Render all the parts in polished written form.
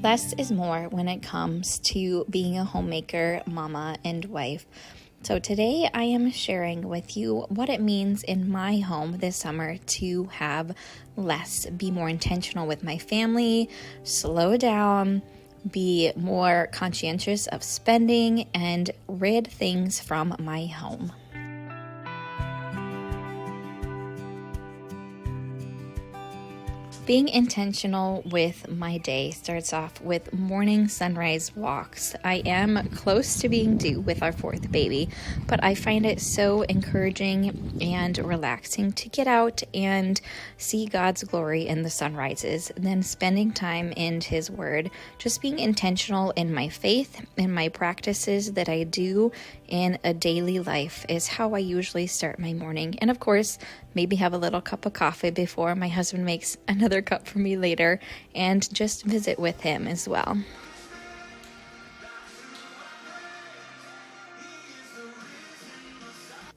Less is more when it comes to being a homemaker, mama, and wife. So today I am sharing with you what it means in my home this summer to have less, be more intentional with my family, slow down, be more conscientious of spending, and rid things from my home. Being intentional with my day starts off with morning sunrise walks. I am close to being due with our fourth baby, but I find it so encouraging and relaxing to get out and see God's glory in the sunrises, and then spending time in His Word. Just being intentional in my faith and my practices that I do in a daily life is how I usually start my morning. And of course, maybe have a little cup of coffee before my husband makes another cup for me later, and just visit with him as well.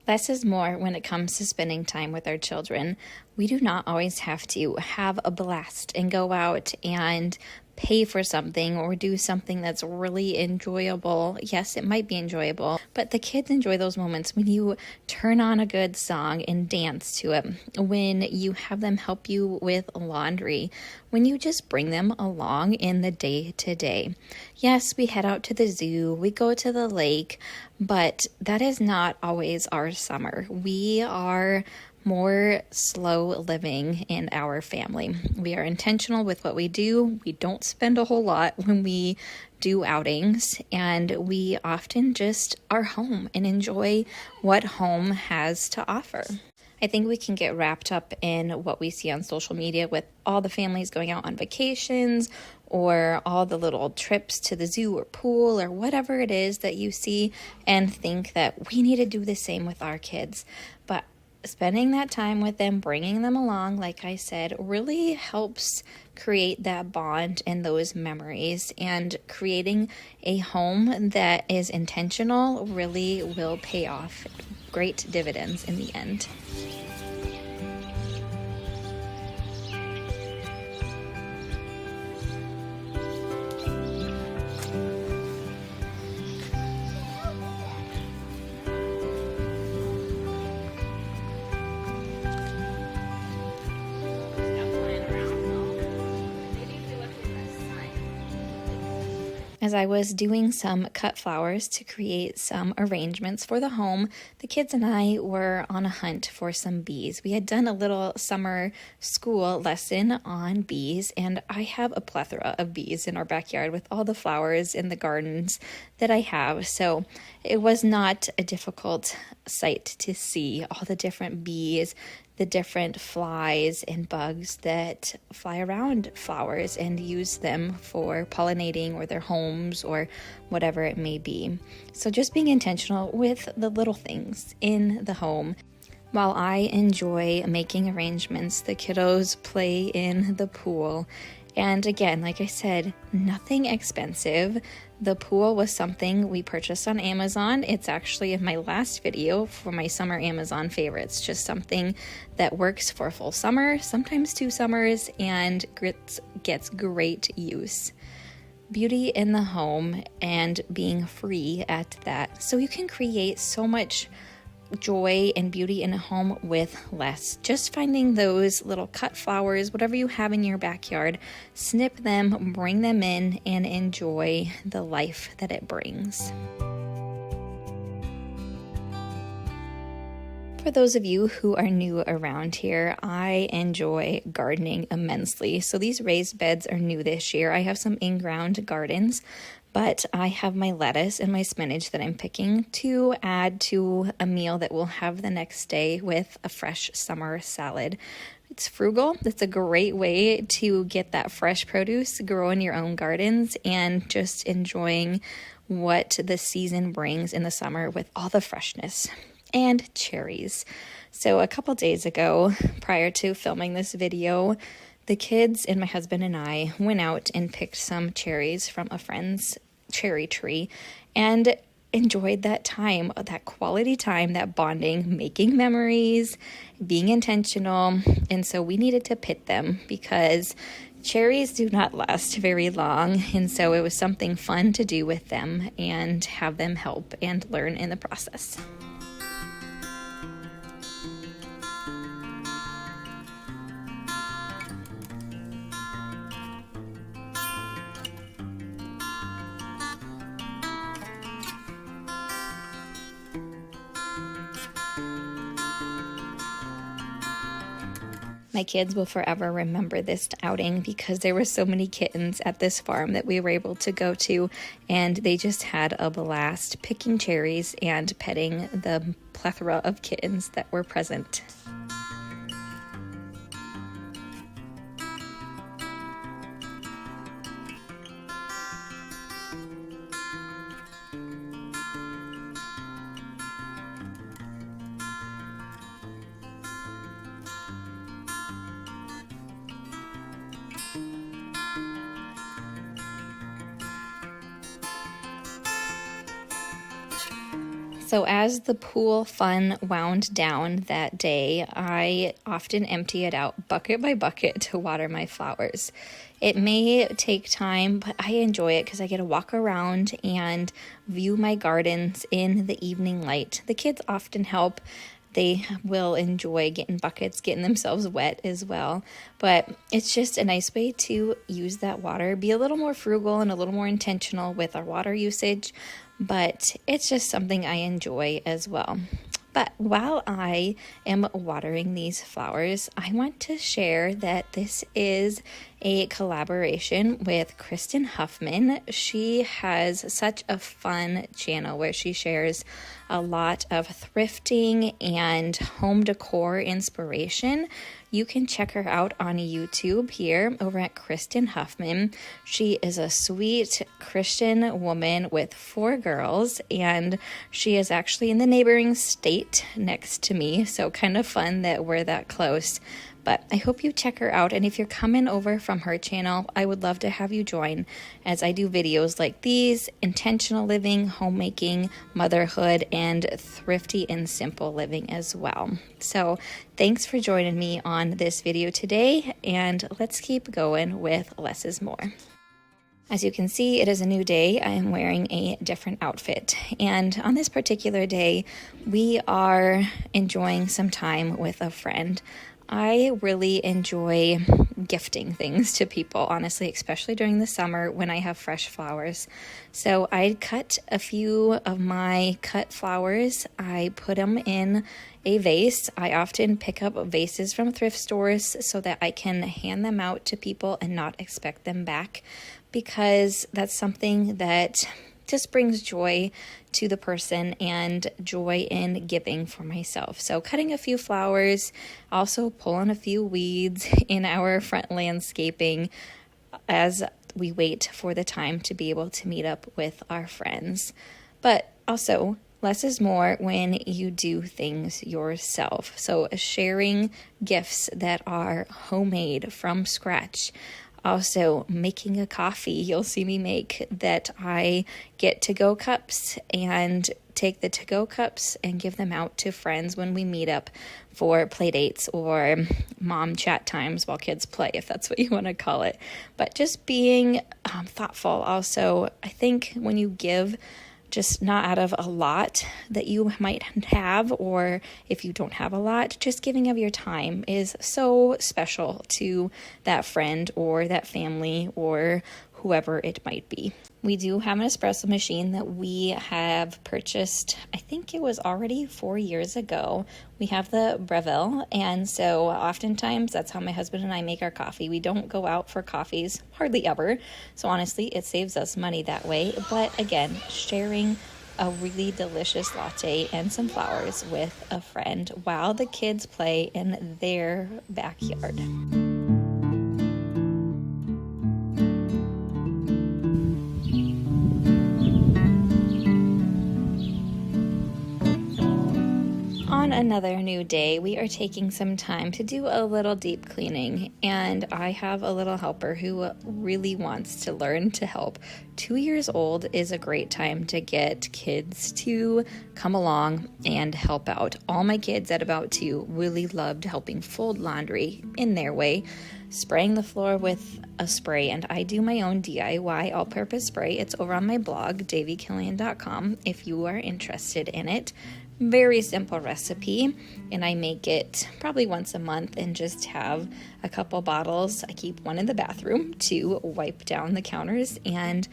Less is more when it comes to spending time with our children. We do not always have to have a blast and go out and pay for something or do something that's really enjoyable. Yes, it might be enjoyable, but the kids enjoy those moments when you turn on a good song and dance to it, when you have them help you with laundry, when you just bring them along in the day to day. Yes, we head out to the zoo, we go to the lake, but that is not always our summer. We are more slow living in our family. We are intentional with what we do. We don't spend a whole lot when we do outings, and we often just are home and enjoy what home has to offer. I think we can get wrapped up in what we see on social media with all the families going out on vacations or all the little trips to the zoo or pool or whatever it is that you see, and think that we need to do the same with our kids. But spending that time with them, bringing them along, like I said, really helps create that bond and those memories. And creating a home that is intentional really will pay off great dividends in the end. As I was doing some cut flowers to create some arrangements for the home, the kids and I were on a hunt for some bees. We had done a little summer school lesson on bees, and I have a plethora of bees in our backyard with all the flowers in the gardens that I have. So it was not a difficult sight to see all the different bees, the different flies and bugs that fly around flowers and use them for pollinating or their homes or whatever it may be. So just being intentional with the little things in the home. While I enjoy making arrangements, the kiddos play in the pool. And again, like I said, nothing expensive. The pool was something we purchased on Amazon. It's actually in my last video for my summer Amazon favorites. Just something that works for a full summer, sometimes 2 summers, and gets great use. Beauty in the home and being free at that. So you can create so much joy and beauty in a home with less. Just finding those little cut flowers, whatever you have in your backyard, snip them, bring them in, and enjoy the life that it brings. For those of you who are new around here, I enjoy gardening immensely. So these raised beds are new this year. I have some in-ground gardens, but I have my lettuce and my spinach that I'm picking to add to a meal that we'll have the next day with a fresh summer salad. It's frugal. It's a great way to get that fresh produce, grow in your own gardens, and just enjoying what the season brings in the summer with all the freshness. And cherries. So a couple days ago, prior to filming this video, the kids and my husband and I went out and picked some cherries from a friend's cherry tree and enjoyed that time, that quality time, that bonding, making memories, being intentional. And so we needed to pit them because Cherries do not last very long, and so it was something fun to do with them and have them help and learn in the process. My kids will forever remember this outing because there were so many kittens at this farm that we were able to go to, and they just had a blast picking cherries and petting the plethora of kittens that were present. So as the pool fun wound down that day, I often empty it out bucket by bucket to water my flowers. It may take time, but I enjoy it because I get to walk around and view my gardens in the evening light. The kids often help. They will enjoy getting buckets, getting themselves wet as well. But it's just a nice way to use that water, be a little more frugal and a little more intentional with our water usage. But it's just something I enjoy as well. But while I am watering these flowers, I want to share that this is a collaboration with Kristen Huffman. She has such a fun channel where she shares a lot of thrifting and home decor inspiration. You can check her out on YouTube here over at Kristen Huffman. She is a sweet Christian woman with 4 girls, and she is actually in the neighboring state next to me, so kind of fun that we're that close. But I hope you check her out, and if you're coming over from her channel, I would love to have you join as I do videos like these: intentional living, homemaking, motherhood, and thrifty and simple living as well. So thanks for joining me on this video today, and let's keep going with less is more. As you can see, it is a new day. I am wearing a different outfit. And on this particular day, we are enjoying some time with a friend. I really enjoy gifting things to people, honestly, especially during the summer when I have fresh flowers. So I cut a few of my cut flowers. I put them in a vase. I often pick up vases from thrift stores so that I can hand them out to people and not expect them back, because that's something that just brings joy to the person and joy in giving for myself. So cutting a few flowers, also pulling a few weeds in our front landscaping as we wait for the time to be able to meet up with our friends. But also, less is more when you do things yourself. So sharing gifts that are homemade from scratch. Also making a coffee you'll see me make that I get to-go cups, and take the to-go cups and give them out to friends when we meet up for play dates or mom chat times while kids play, if that's what you want to call it. But just being thoughtful. Also, I think when you give, just not out of a lot that you might have, or if you don't have a lot, just giving of your time is so special to that friend or that family or whoever it might be. We do have an espresso machine that we have purchased, I think it was already 4 years ago. We have the Breville, and so oftentimes that's how my husband and I make our coffee. We don't go out for coffees, hardly ever, so honestly it saves us money that way. But again, sharing a really delicious latte and some flowers with a friend while the kids play in their backyard. On another new day, we are taking some time to do a little deep cleaning, and I have a little helper who really wants to learn to help. 2 years old is a great time to get kids to come along and help out. All my kids at about 2 really loved helping fold laundry in their way. spraying the floor with a spray. And I do my own DIY all-purpose spray. It's over on my blog, daviekillian.com, if you are interested in it. Very simple recipe, and I make it probably once a month and just have a couple bottles. I keep one in the bathroom to wipe down the counters and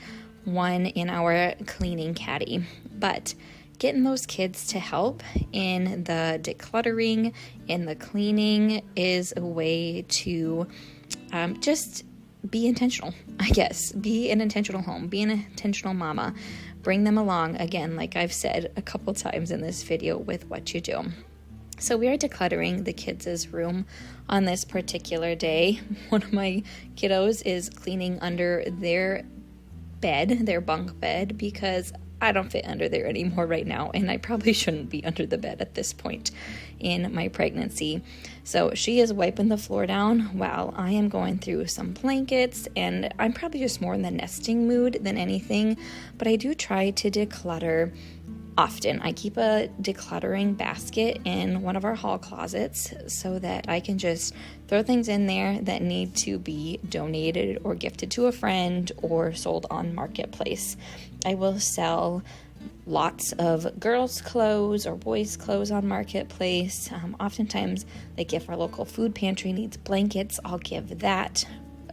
one in our cleaning caddy. But getting those kids to help in the decluttering, in the cleaning, is a way to just be intentional, I guess. Be an intentional home, be an intentional mama. Bring them along, again, like I've said a couple times in this video, with what you do. So we are decluttering the kids' room on this particular day. One of my kiddos is cleaning under their bed, their bunk bed, because I don't fit under there anymore right now, and I probably shouldn't be under the bed at this point in my pregnancy. So she is wiping the floor down while I am going through some blankets, and I'm probably just more in the nesting mood than anything, but I do try to declutter often. I keep a decluttering basket in one of our hall closets so that I can just throw things in there that need to be donated or gifted to a friend or sold on Marketplace. I will sell lots of girls' clothes or boys' clothes on Marketplace. Oftentimes, like if our local food pantry needs blankets, I'll give that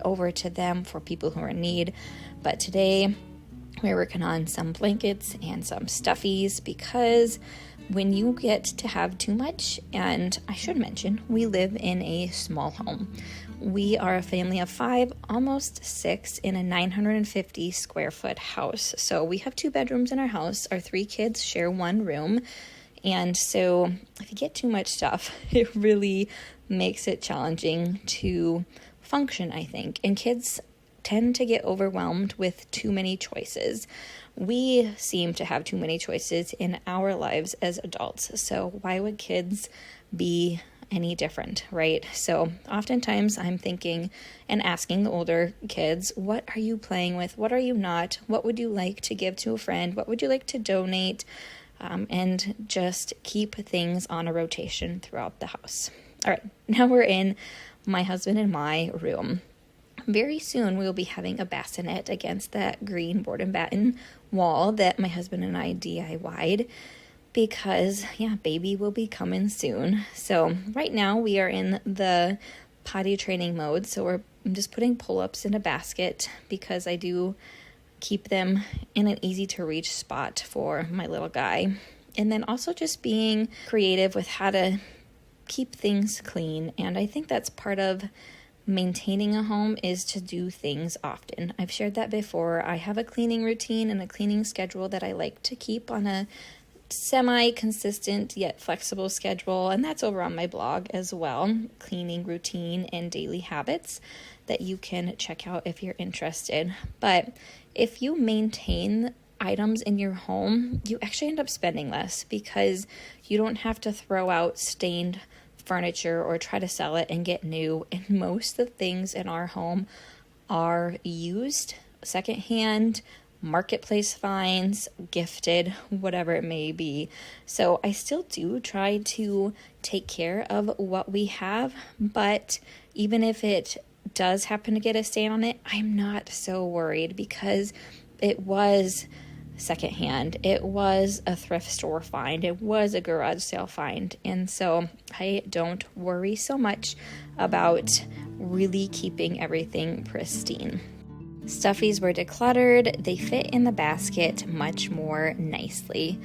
over to them for people who are in need. But today, we're working on some blankets and some stuffies, because when you get to have too much, and I should mention, we live in a small home. We are a family of 5, almost 6, in a 950 square foot house. So we have 2 bedrooms in our house. Our 3 kids share one room. And so if you get too much stuff, it really makes it challenging to function, I think. And kids tend to get overwhelmed with too many choices. We seem to have too many choices in our lives as adults. So why would kids be any different, right? So oftentimes I'm thinking and asking the older kids, what are you playing with? What are you not? What would you like to give to a friend? What would you like to donate? And just keep things on a rotation throughout the house. All right, now we're in my husband and my room. Very soon we will be having a bassinet against that green board and batten wall that my husband and I DIY'd, because baby will be coming soon. So right now we are in the potty training mode. So I'm just putting pull-ups in a basket, because I do keep them in an easy to reach spot for my little guy. And then also just being creative with how to keep things clean. And I think that's part of maintaining a home, is to do things often. I've shared that before. I have a cleaning routine and a cleaning schedule that I like to keep on a semi-consistent yet flexible schedule, and that's over on my blog as well, cleaning routine and daily habits, that you can check out if you're interested. But if you maintain items in your home, you actually end up spending less, because you don't have to throw out stained furniture or try to sell it and get new. And most of the things in our home are used, secondhand, Marketplace finds, gifted, whatever it may be. So I still do try to take care of what we have, but even if it does happen to get a stain on it, I'm not so worried, because it was secondhand, it was a thrift store find, it was a garage sale find, and so I don't worry so much about really keeping everything pristine. Stuffies were decluttered, they fit in the basket much more nicely.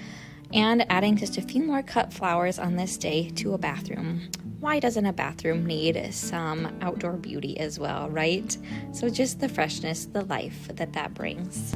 And adding just a few more cut flowers on this day to a bathroom. Why doesn't a bathroom need some outdoor beauty as well, right? So just the freshness, the life that brings.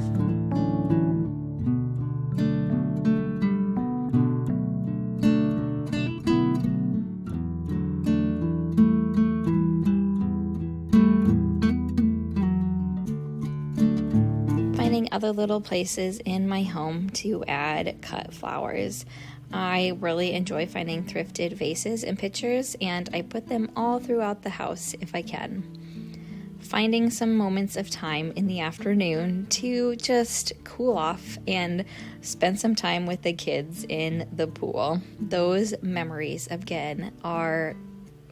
Other little places in my home to add cut flowers. I really enjoy finding thrifted vases and pitchers, and I put them all throughout the house if I can. Finding some moments of time in the afternoon to just cool off and spend some time with the kids in the pool. Those memories, again, are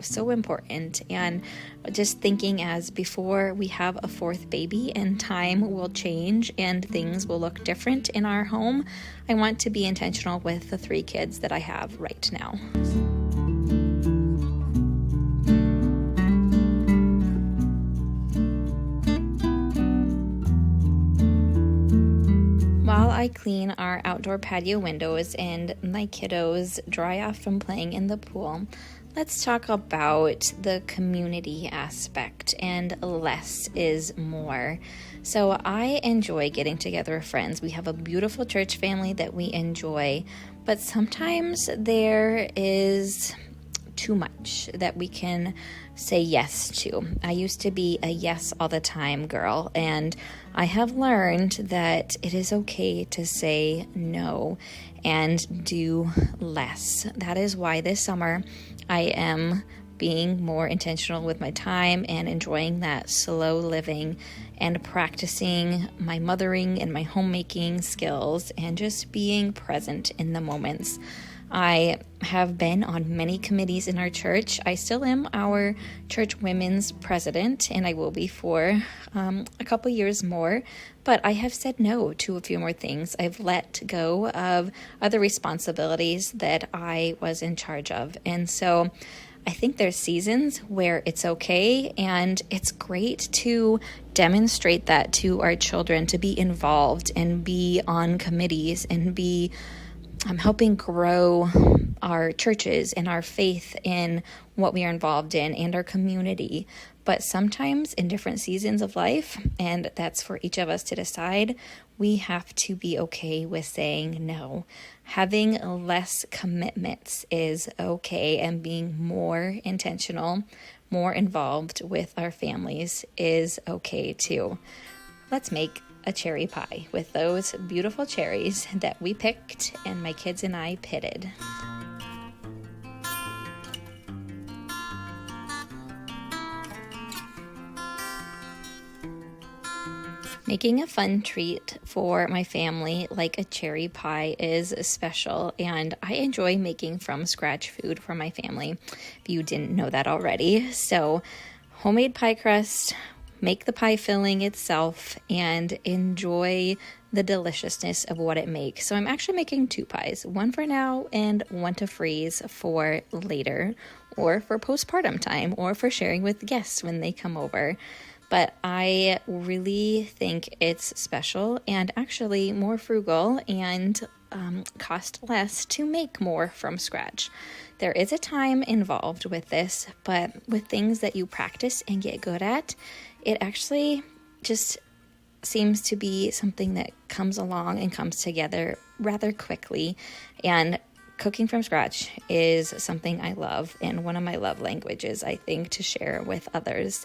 so important. And just thinking as before we have a fourth baby and time will change and things will look different in our home, I want to be intentional with the 3 kids that I have right now. While I clean our outdoor patio windows and my kiddos dry off from playing in the pool, let's talk about the community aspect and less is more. So I enjoy getting together with friends. We have a beautiful church family that we enjoy, but sometimes there is too much that we can say yes to. I used to be a yes all the time girl, and I have learned that it is okay to say no and do less. That is why this summer I am being more intentional with my time and enjoying that slow living and practicing my mothering and my homemaking skills and just being present in the moments. I have been on many committees in our church. I still am our church women's president, and I will be for a couple years more, but I have said no to a few more things. I've let go of other responsibilities that I was in charge of. And so I think there's seasons where it's okay, and it's great to demonstrate that to our children, to be involved and be on committees and be helping grow our churches and our faith in what we are involved in and our community. But sometimes in different seasons of life, and that's for each of us to decide, we have to be okay with saying no. Having less commitments is okay, and being more intentional, more involved with our families is okay too. Let's make a cherry pie with those beautiful cherries that we picked and my kids and I pitted. Making a fun treat for my family like a cherry pie is special, and I enjoy making from scratch food for my family, if you didn't know that already. So homemade pie crust, make the pie filling itself, and enjoy the deliciousness of what it makes. So I'm actually making 2 pies, one for now and one to freeze for later, or for postpartum time, or for sharing with guests when they come over. But I really think it's special and actually more frugal and cost less to make more from scratch. There is a time involved with this, but with things that you practice and get good at, it actually just seems to be something that comes along and comes together rather quickly. And cooking from scratch is something I love, and one of my love languages, I think, to share with others.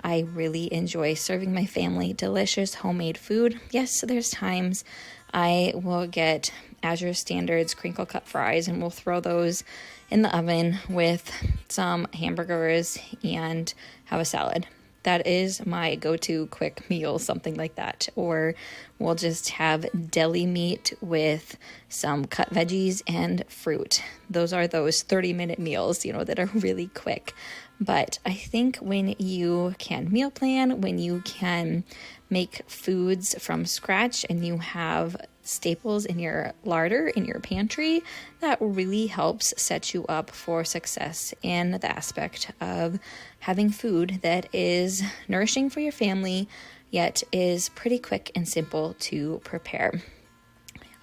I really enjoy serving my family delicious homemade food. Yes, there's times I will get Azure Standards crinkle cut fries, and we'll throw those in the oven with some hamburgers and have a salad. That is my go-to quick meal, something like that. Or we'll just have deli meat with some cut veggies and fruit. Those are those 30-minute meals, that are really quick. But I think when you can meal plan, when you can make foods from scratch and you have staples in your larder, in your pantry, that really helps set you up for success in the aspect of having food that is nourishing for your family, yet is pretty quick and simple to prepare.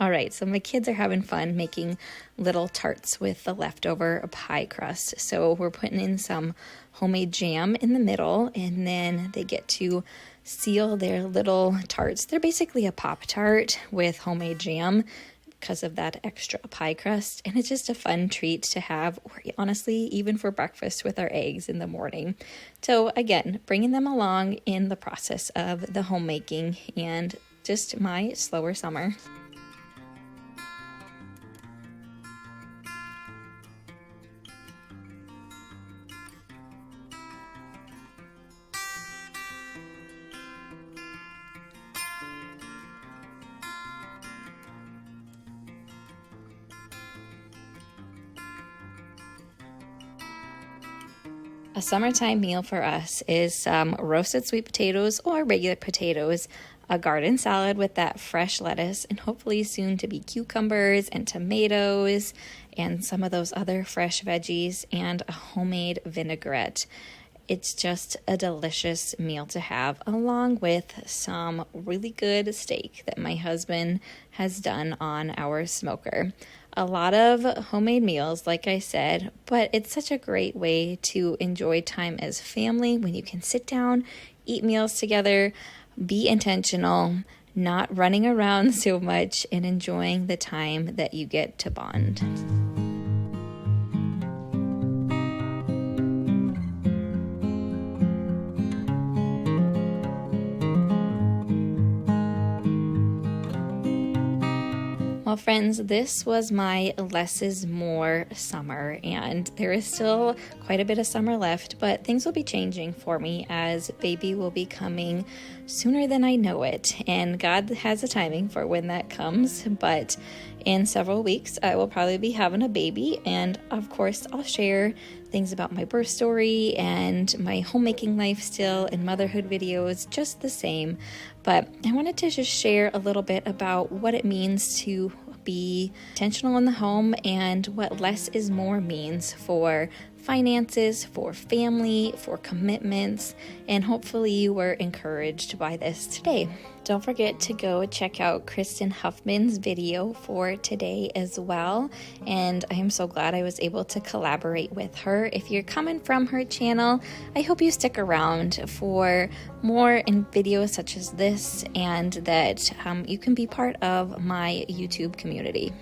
All right, so my kids are having fun making little tarts with the leftover pie crust. So we're putting in some homemade jam in the middle, and then they get to seal their little tarts. They're basically a Pop-Tart with homemade jam because of that extra pie crust. And it's just a fun treat to have, or honestly, even for breakfast with our eggs in the morning. So again, bringing them along in the process of the homemaking and just my slower summer. A summertime meal for us is some roasted sweet potatoes or regular potatoes, a garden salad with that fresh lettuce, and hopefully soon to be cucumbers and tomatoes and some of those other fresh veggies, and a homemade vinaigrette. It's just a delicious meal to have, along with some really good steak that my husband has done on our smoker. A lot of homemade meals, like I said, but it's such a great way to enjoy time as family when you can sit down, eat meals together, be intentional, not running around so much, and enjoying the time that you get to bond. Well, friends, this was my less is more summer, and there is still quite a bit of summer left, but things will be changing for me as baby will be coming sooner than I know it, and God has a timing for when that comes, but in several weeks I will probably be having a baby, and of course I'll share things about my birth story and my homemaking life still and motherhood videos just the same. But I wanted to just share a little bit about what it means to be intentional in the home and what less is more means for finances, for family, for commitments, and hopefully you were encouraged by this today. Don't forget to go check out Kristen Huffman's video for today as well, and I am so glad I was able to collaborate with her. If you're coming from her channel, I hope you stick around for more in videos such as this, and that you can be part of my YouTube community.